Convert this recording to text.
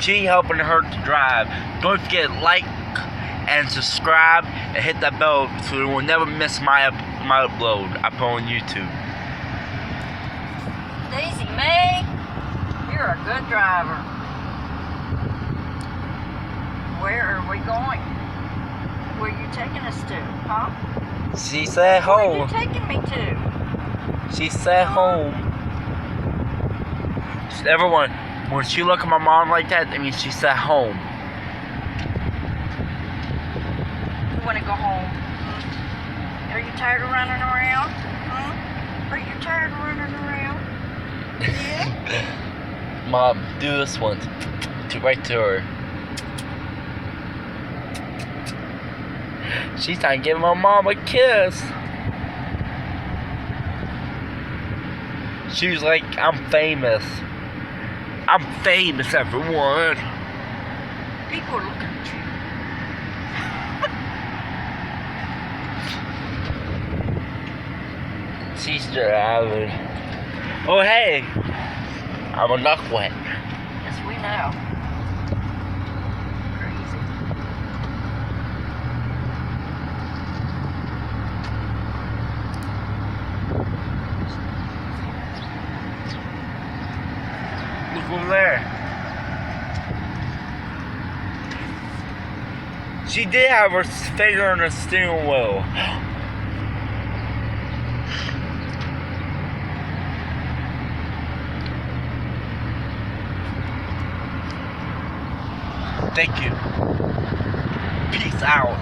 She helping her to drive. Don't forget like and subscribe and hit that bell so you will never miss my upload I put on YouTube. Daisy May, you're a good driver. Where are we going? Where are you taking us to, huh? She said home. Where are you taking me to? She said home. Everyone, when she look at my mom like that, that means she said home. You want to go home? Are you tired of running around? Are you tired of running around? Yeah? Mom, do this one. Right to her. She's trying to give my mom a kiss. She was like, I'm famous. I'm famous, everyone. People are looking at you. She's driving. Oh, hey. I'm a knucklehead. Yes, we know. Crazy. Look over there. She did have her finger on the steering wheel. Thank you. Peace out.